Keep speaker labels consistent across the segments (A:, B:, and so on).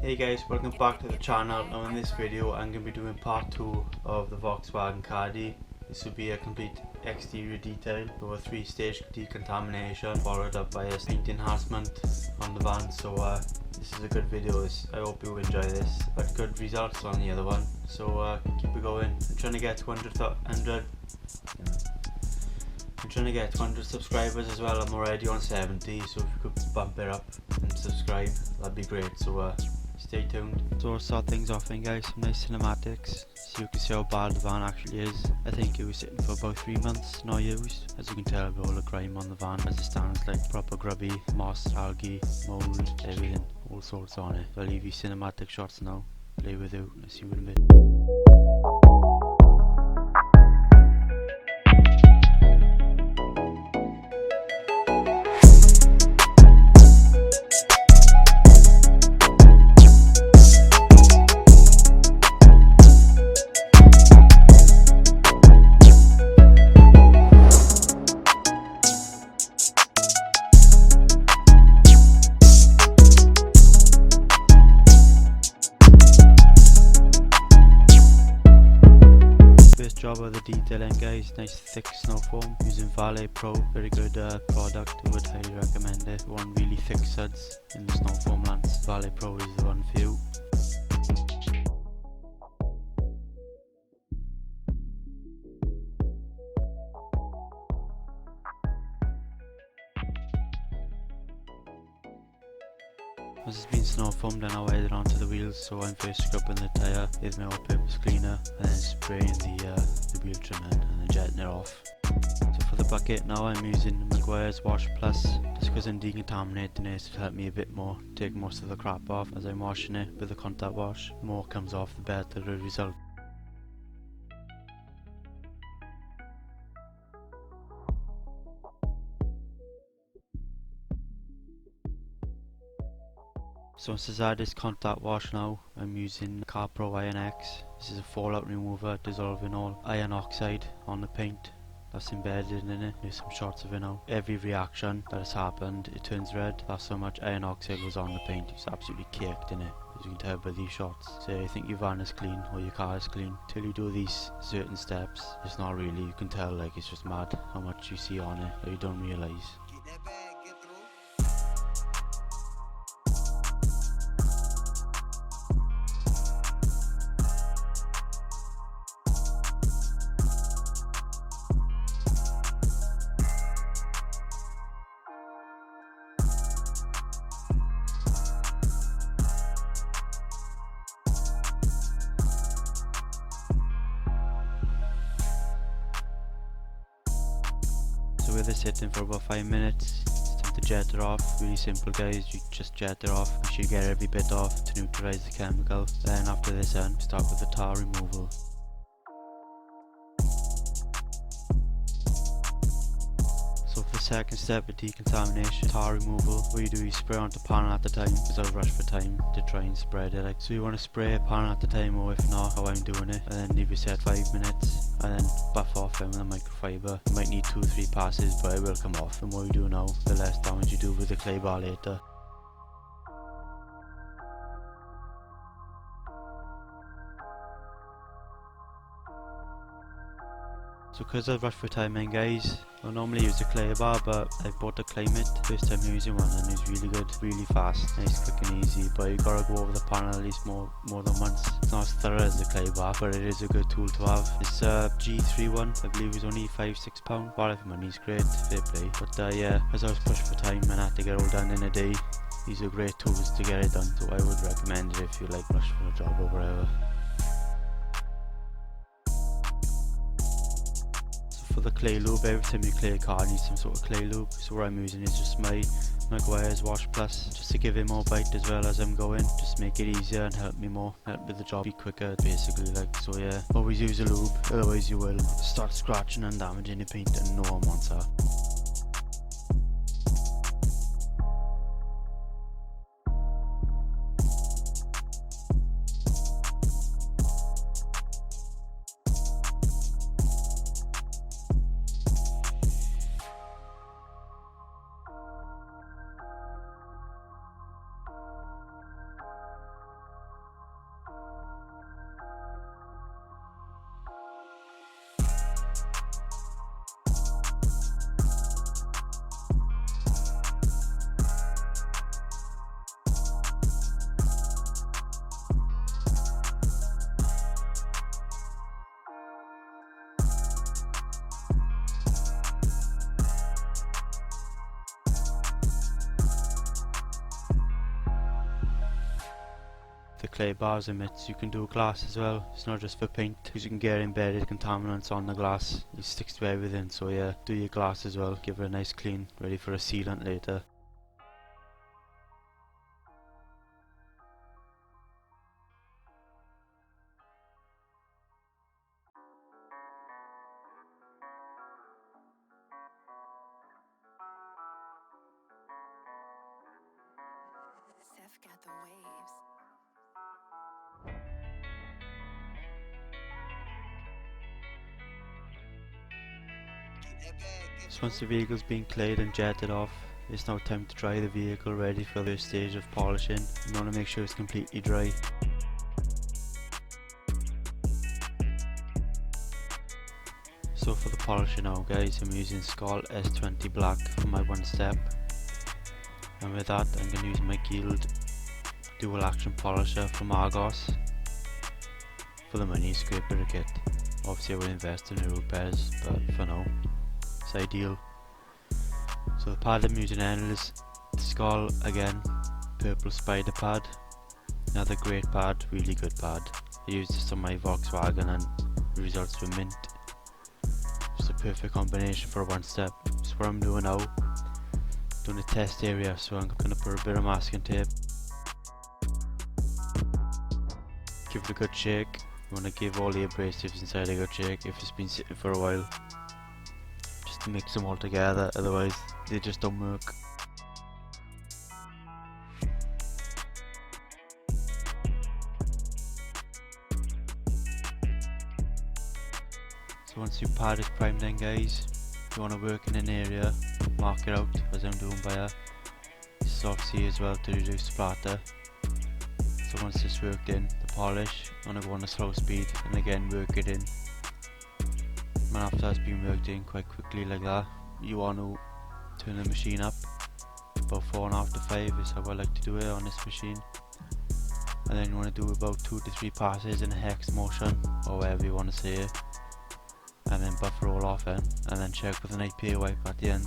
A: Hey guys, welcome back to the channel. Now in this video I'm going to be doing part 2 of the Volkswagen Caddy. This will be a complete exterior detail with a 3-stage decontamination followed up by a paint enhancement on the van. So this is a good video. I hope you enjoy this. But good results on the other one. So keep it going. I'm trying to get 200 subscribers as well. I'm already on 70, so if you could bump it up and subscribe, that'd be great. So stay tuned. So I'll start things off then guys, some nice cinematics so you can see how bad the van actually is. I think it was sitting for about 3 months not used. As you can tell with all the grime on the van as it stands, like proper grubby, moss, algae, mould, everything, all sorts on it. So I'll leave you cinematic shots now, play with you, I'll see you in a bit. Job of the detailing guys, nice thick snow foam using Valet Pro, very good product. I would highly recommend it. If you want really thick suds in the snow foam lands, Valet Pro is the one for you. As it's been snow foamed, I now added onto the wheels, so I'm first scrubbing the tyre with my all-purpose cleaner and then spraying the wheel trim in and then jetting it off. So for the bucket now I'm using Maguire's Wash Plus, just because I'm decontaminating it to help me a bit more, take most of the crap off as I'm washing it with the contact wash. The more comes off, the better the result. So since I had this contact wash now, I'm using Car Pro Iron X. This is a fallout remover dissolving all iron oxide on the paint that's embedded in it. There's some shots of it now. Every reaction that has happened, it turns red. That's how much iron oxide was on the paint. It's absolutely caked in it, as you can tell by these shots. So you think your van is clean or your car is clean till you do these certain steps. It's not really. You can tell, like, it's just mad how much you see on it that you don't realise. So with this sitting for about 5 minutes, it's time to jet it off. Really simple guys, you just jet it off. Make sure you get every bit off to neutralise the chemical. Then after this start with the tar removal. So for the second step of decontamination, tar removal, what you do is spray onto panel at a time, because I'll rush for time to try and spread it. So you want to spray a panel at a time, or if not, how I'm doing it, and then leave it set 5 minutes, and then buff off them with a microfiber. You might need 2 or 3 passes, but it will come off. The more you do now, the less damage you do with the clay bar later. So because I rushed for timing guys, I normally use a clay bar, but I bought a clay mitt, first time using one, and it's really good, really fast, nice, quick and easy. But you gotta go over the panel at least more than once. It's not as thorough as the clay bar, but it is a good tool to have. It's a G3 one, I believe it was only £5-6. Value for money is great, fair play. But yeah, as I was pushed for time and I had to get it all done in a day, these are great tools to get it done, so I would recommend it if you like rush for a job or whatever. For the clay lube, every time you clear a car needs some sort of clay lube, so what I'm using is just my Maguire's Wash Plus, just to give it more bite as well as I'm going, just make it easier and help me more, help with the job be quicker basically, like. So yeah, always use a lube, otherwise you will start scratching and damaging your paint and no one wants that. clay bars and mitts, you can do glass as well. It's not just for paint, because you can get embedded contaminants on the glass. It sticks to everything, so yeah, do your glass as well. Give it a nice clean, ready for a sealant later.
B: Got the waves.
A: So once the vehicle's been clayed and jetted off, it's now time to dry the vehicle ready for the stage of polishing. You want to make sure it's completely dry. So for the polishing now guys, I'm using Skull S20 Black for my one step. And with that I'm going to use my Guild Dual Action Polisher from Argos for the mini scraper kit. Obviously I would invest in a repairs, but for now it's ideal. So the pad I'm using then is Skull again, purple spider pad. Another great pad, really good pad. I used this on my Volkswagen and the results were mint. It's a perfect combination for one step. So what I'm doing now, doing a test area, so I'm going to put a bit of masking tape. Give it a good shake. You want to give all the abrasives inside a good shake if it's been sitting for a while, just to mix them all together, otherwise they just don't work. So once your pad is primed then guys, you want to work in an area, mark it out as I'm doing by here. This is obviously as well to reduce splatter. So once it's worked in, the polish, you want to go on a slow speed and again work it in. And after that's been worked in quite quickly like that, you want to turn the machine up. About 4.5 to 5 is how I like to do it on this machine. And then you want to do about 2 to 3 passes in a hex motion, or whatever you want to say it. And then buff roll off in, and then check with an IPA wipe at the end.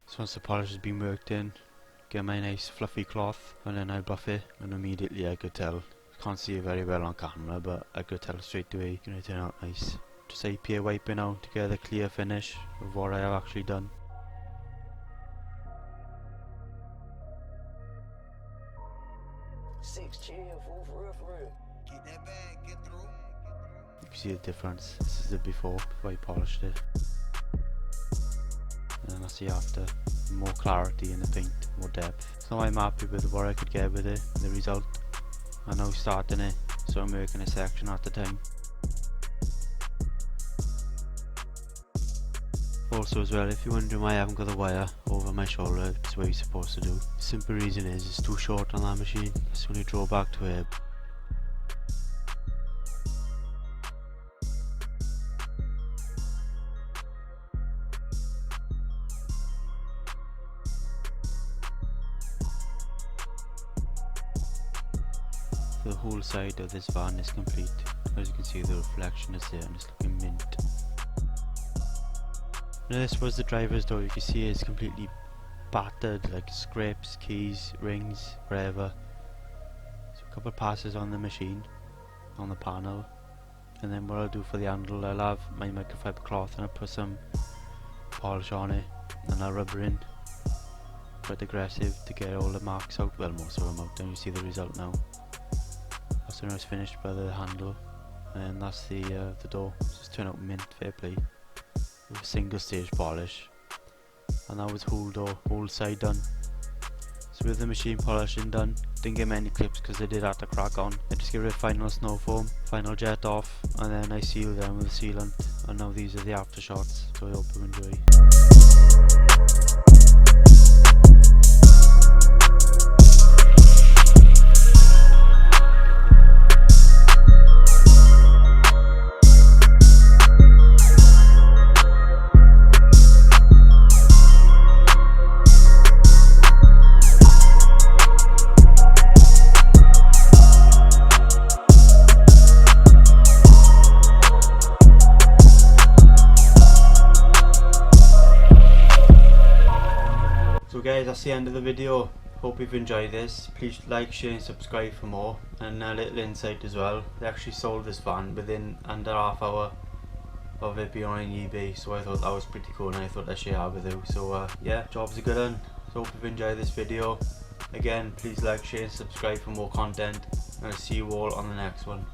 A: So once the polish has been worked in, get my nice fluffy cloth and then I buff it, and immediately I could tell. Can't see it very well on camera, but I could tell straight away it's going to turn out nice. Just IPA wiping out to get a clear finish of what I have actually done.
C: Get that bag, get through.
A: You can see the difference. This is the before I polished it. And then that's the after. More clarity in the paint, more depth. So I'm happy with what I could get with it, the result. I'm now starting it, so I'm working a section at a time. Also as well, if you're wondering why I haven't got the wire over my shoulder, it's what you're supposed to do. The simple reason is it's too short on that machine. That's the only drawback to it. The whole side of this van is complete. As you can see, the reflection is there and it's looking mint. Now this was the driver's door. You can see it's completely battered, like scrapes, keys, rings, whatever. So a couple of passes on the machine, on the panel, and then what I'll do for the handle, I'll have my microfiber cloth and I'll put some polish on it and I'll rubber in quite aggressive to get all the marks out, well most of them out, and you see the result now. That's So now it's finished by the handle, and that's the door. Just turn out mint, fair play. With a single stage polish, and that was whole door, whole side done. So with the machine polishing done, didn't get many clips because they did have to crack on. I just get rid of final snow foam, final jet off, and then I seal them with the sealant. And now these are the after shots, so I hope you enjoy. So guys, that's the end of the video. Hope you've enjoyed this. Please like, share and subscribe for more. And a little insight as well, they actually sold this van within under half hour of it being on eBay, so I thought that was pretty cool and I thought I'd share that with you. So yeah, job's a good one. So hope you've enjoyed this video. Again, please like, share and subscribe for more content, and I'll see you all on the next one.